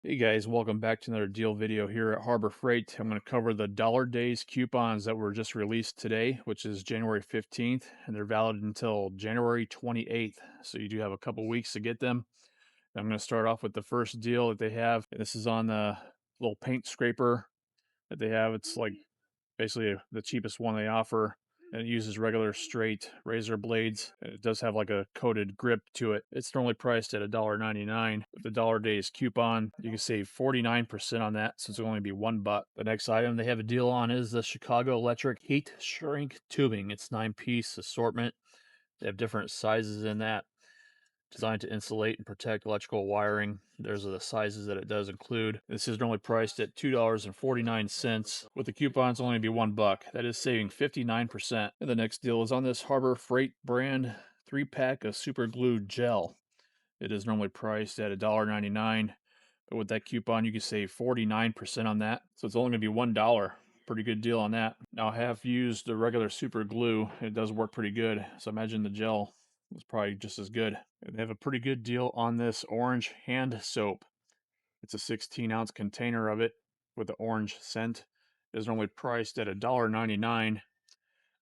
Hey guys, welcome back to another deal video here at Harbor Freight. I'm going to cover the Dollar Days coupons that were just released today, which is January 15th, and they're valid until January 28th. So you do have a couple weeks to get them. I'm going to start off with the first deal that they have. This is on the little paint scraper that they have. It's like basically the cheapest one they offer, and it uses regular straight razor blades. It does have like a coated grip to it. It's normally priced at $1.99. With the Dollar Days coupon, you can save 49% on that, since it'll only be $1. The next item they have a deal on is the Chicago Electric heat shrink tubing. It's 9-piece assortment. They have different sizes in that, designed to insulate and protect electrical wiring. There's the sizes that it does include. This is normally priced at $2.49. With the coupons, only be $1. That is saving 59%. And the next deal is on this Harbor Freight brand 3-pack of super glue gel. It is normally priced at $1.99, but with that coupon, you can save 49% on that. So it's only going to be $1. Pretty good deal on that. Now, I have used the regular super glue. It does work pretty good. So imagine the gel was probably just as good. And they have a pretty good deal on this orange hand soap. It's a 16-ounce container of it with the orange scent. It is normally priced at $1.99,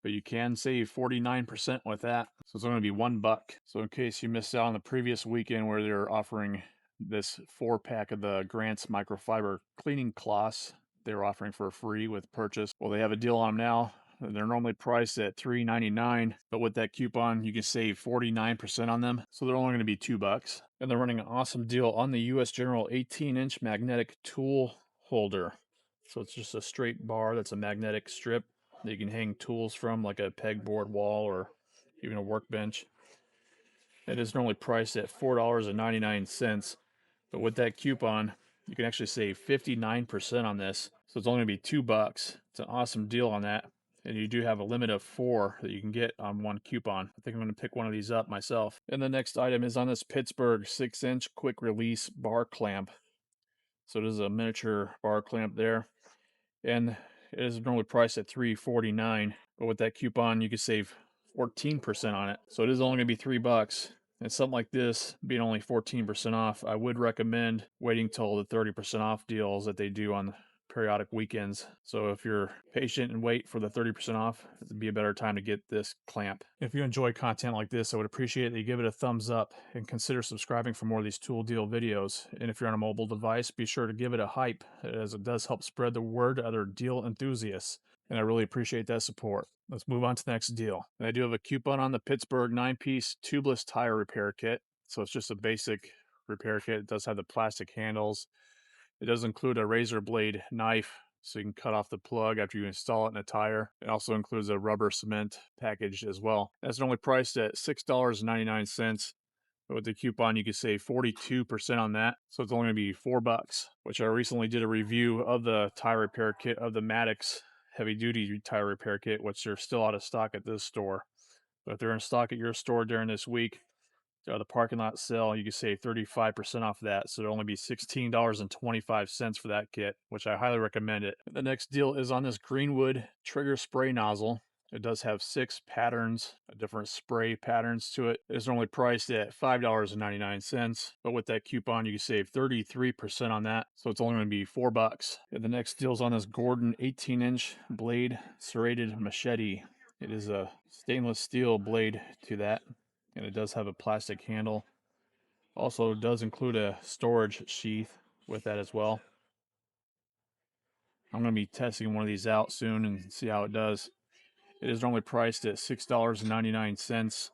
but you can save 49% with that. So it's only going to be $1. So in case you missed out on the previous weekend where they're offering this 4-pack of the Grant's microfiber cleaning cloths, they were offering for free with purchase. Well, they have a deal on them now. They're normally priced at $3.99, but with that coupon, you can save 49% on them. So they're only going to be $2. And they're running an awesome deal on the US General 18-inch magnetic tool holder. So it's just a straight bar that's a magnetic strip that you can hang tools from, like a pegboard wall or even a workbench. It is normally priced at $4.99, but with that coupon, you can actually save 59% on this. So it's only going to be $2. It's an awesome deal on that. And you do have a limit of 4 that you can get on one coupon. I think I'm going to pick one of these up myself. And the next item is on this Pittsburgh 6-inch quick release bar clamp. So it is a miniature bar clamp there. And it is normally priced at $3.49, but with that coupon, you can save 14% on it. So it is only going to be $3. And something like this being only 14% off, I would recommend waiting till the 30% off deals that they do on periodic weekends. So if you're patient and wait for the 30% off, it'd be a better time to get this clamp. If you enjoy content like this, I would appreciate that you give it a thumbs up and consider subscribing for more of these tool deal videos. And if you're on a mobile device, be sure to give it a hype, as it does help spread the word to other deal enthusiasts. And I really appreciate that support. Let's move on to the next deal. And I do have a coupon on the Pittsburgh 9-piece tubeless tire repair kit. So it's just a basic repair kit. It does have the plastic handles. It does include a razor blade knife, so you can cut off the plug after you install it in a tire. It also includes a rubber cement package as well. That's normally priced at $6.99. But with the coupon, you can save 42% on that. So it's only going to be $4, which I recently did a review of the tire repair kit of the Maddox heavy duty tire repair kit, which are still out of stock at this store. But if they're in stock at your store during this week, the parking lot sale, you can save 35% off that. So it'll only be $16.25 for that kit, which I highly recommend it. The next deal is on this Greenwood trigger spray nozzle. It does have 6 patterns, different spray patterns to it. It's normally priced at $5.99, but with that coupon, you can save 33% on that. So it's only going to be $4. And the next deal is on this Gordon 18-inch blade serrated machete. It is a stainless steel blade to that, and it does have a plastic handle. Also does include a storage sheath with that as well. I'm going to be testing one of these out soon and see how it does. It is normally priced at $6.99,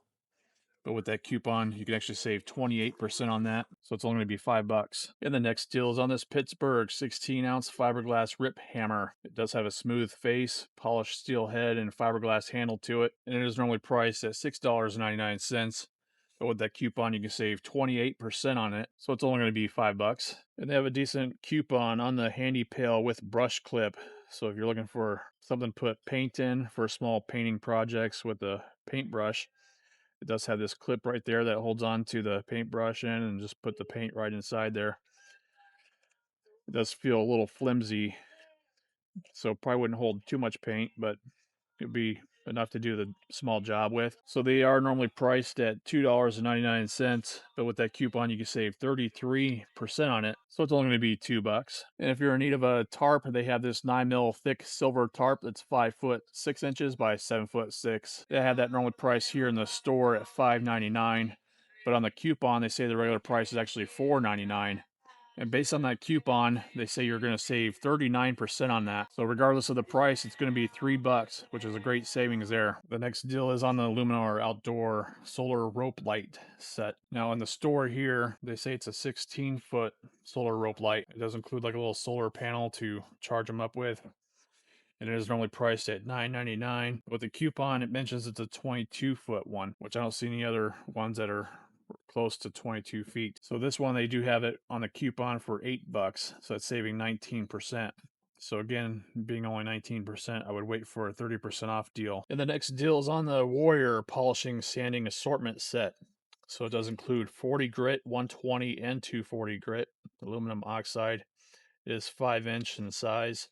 but with that coupon, you can actually save 28% on that. So it's only going to be $5. And the next deal is on this Pittsburgh 16-ounce fiberglass rip hammer. It does have a smooth face, polished steel head, and fiberglass handle to it. And it is normally priced at $6.99. But with that coupon, you can save 28% on it. So it's only going to be $5. And they have a decent coupon on the handy pail with brush clip. So if you're looking for something to put paint in for small painting projects with a paintbrush, it does have this clip right there that holds on to the paintbrush in, and just put the paint right inside there. It does feel a little flimsy, so probably wouldn't hold too much paint, but it'd be enough to do the small job with. So they are normally priced at $2.99, but with that coupon you can save 33% on it. So it's only going to be $2. And if you're in need of a tarp, they have this 9 mil thick silver tarp that's 5 foot 6 inches by 7 foot 6. They have that normally priced here in the store at $5.99, but on the coupon they say the regular price is actually $4.99. And based on that coupon, they say you're going to save 39% on that. So regardless of the price, it's going to be $3, which is a great savings there. The next deal is on the Luminar outdoor solar rope light set. Now in the store here, they say it's a 16-foot solar rope light. It does include like a little solar panel to charge them up with. And it is normally priced at $9.99. With the coupon, it mentions it's a 22-foot one, which I don't see any other ones that are close to 22 feet. So this one, they do have it on the coupon for $8, so it's saving 19%. So again, being only 19%, I would wait for a 30% off deal. And the next deal is on the Warrior polishing sanding assortment set. So it does include 40 grit, 120, and 240 grit. Aluminum oxide. It is 5-inch in size.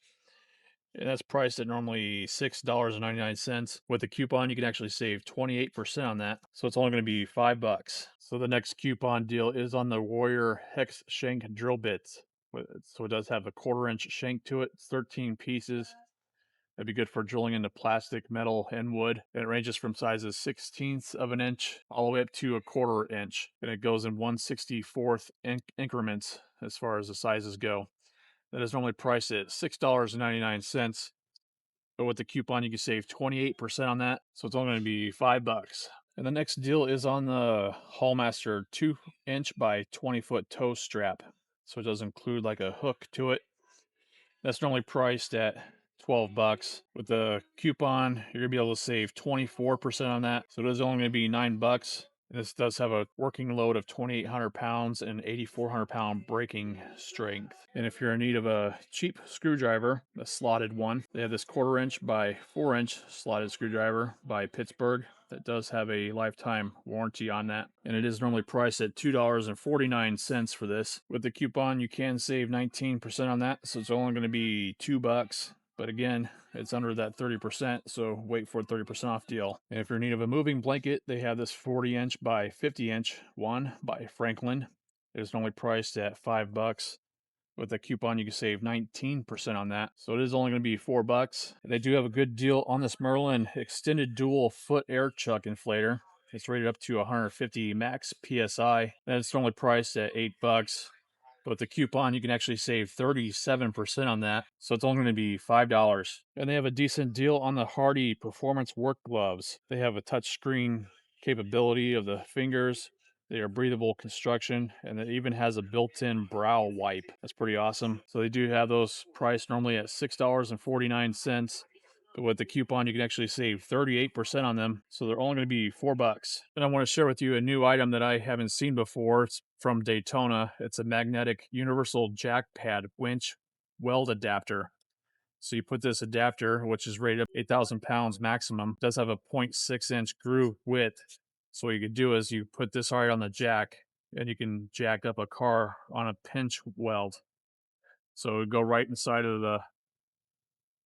And that's priced at normally $6.99. With the coupon, you can actually save 28% on that. So it's only going to be $5. So the next coupon deal is on the Warrior Hex Shank drill bits. So it does have a 1/4-inch shank to it. It's 13 pieces. That'd be good for drilling into plastic, metal, and wood. And it ranges from sizes 1/16 of an inch all the way up to a 1/4 inch. And it goes in 1/64 increments as far as the sizes go. That is normally priced at $6.99, but with the coupon you can save 28% on that, so it's only going to be $5. And the next deal is on the Hallmaster 2-inch by 20-foot toe strap. So it does include like a hook to it. That's normally priced at $12. With the coupon, you're gonna be able to save 24% on that. So it is only gonna be $9. This does have a working load of 2,800 pounds and 8,400 pound braking strength. And if you're in need of a cheap screwdriver, a slotted one, they have this 1/4-inch by 4-inch slotted screwdriver by Pittsburgh that does have a lifetime warranty on that. And it is normally priced at $2.49 for this. With the coupon, you can save 19% on that, so it's only going to be $2. But again, it's under that 30%, so wait for a 30% off deal. And if you're in need of a moving blanket, they have this 40-inch by 50-inch one by Franklin. It is normally priced at $5. With the coupon, you can save 19% on that. So it is only going to be $4. They do have a good deal on this Merlin extended dual foot air chuck inflator. It's rated up to 150 max PSI. And it's normally priced at $8. But with the coupon, you can actually save 37% on that. So it's only going to be $5. And they have a decent deal on the Hardy Performance Work Gloves. They have a touch screen capability of the fingers. They are breathable construction, and it even has a built-in brow wipe. That's pretty awesome. So they do have those priced normally at $6.49. But with the coupon, you can actually save 38% on them. So they're only going to be $4. And I want to share with you a new item that I haven't seen before. It's from Daytona. It's a magnetic universal jack pad winch weld adapter. So you put this adapter, which is rated up 8,000 pounds maximum, does have a 0.6-inch groove width. So what you could do is you put this right on the jack, and you can jack up a car on a pinch weld. So it would go right inside of the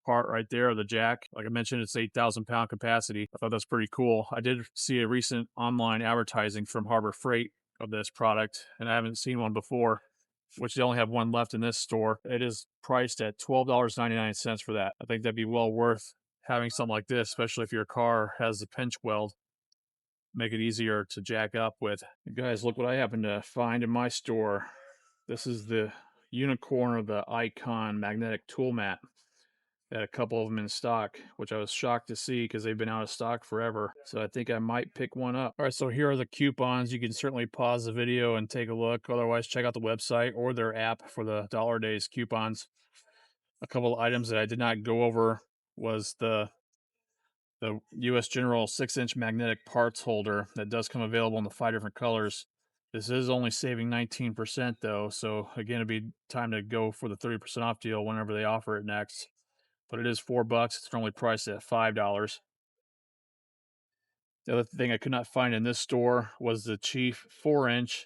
part right there of the jack. Like I mentioned, it's 8,000 pound capacity. I thought that's pretty cool. I did see a recent online advertising from Harbor Freight of this product, and I haven't seen one before, which they only have one left in this store. It is priced at $12.99 for that. I think that'd be well worth having something like this, especially if your car has the pinch weld. Make it easier to jack up with. Guys, look what I happened to find in my store. This is the unicorn of the Icon magnetic tool mat. They had a couple of them in stock, which I was shocked to see because they've been out of stock forever. So I think I might pick one up. All right, so here are the coupons. You can certainly pause the video and take a look. Otherwise, check out the website or their app for the Dollar Days coupons. A couple of items that I did not go over was the U.S. General 6-inch magnetic parts holder that does come available in the 5 different colors. This is only saving 19% though, so again, it'd be time to go for the 30% off deal whenever they offer it next. But it is $4. It's normally priced at $5. The other thing I could not find in this store was the Chief 4-inch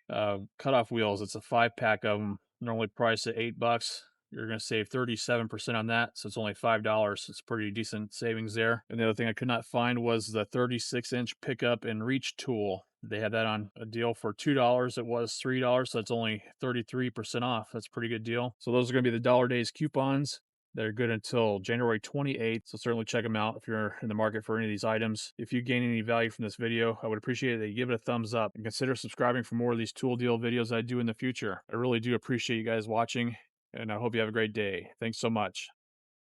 cutoff wheels. It's a 5-pack of them, normally priced at $8. You're gonna save 37% on that, so it's only $5. It's pretty decent savings there. And the other thing I could not find was the 36-inch pickup and reach tool. They had that on a deal for $2. It was $3, so that's only 33% off. That's a pretty good deal. So those are gonna be the Dollar Days coupons. They're good until January 28th, so certainly check them out if you're in the market for any of these items. If you gain any value from this video, I would appreciate it that you give it a thumbs up and consider subscribing for more of these tool deal videos I do in the future. I really do appreciate you guys watching, and I hope you have a great day. Thanks so much.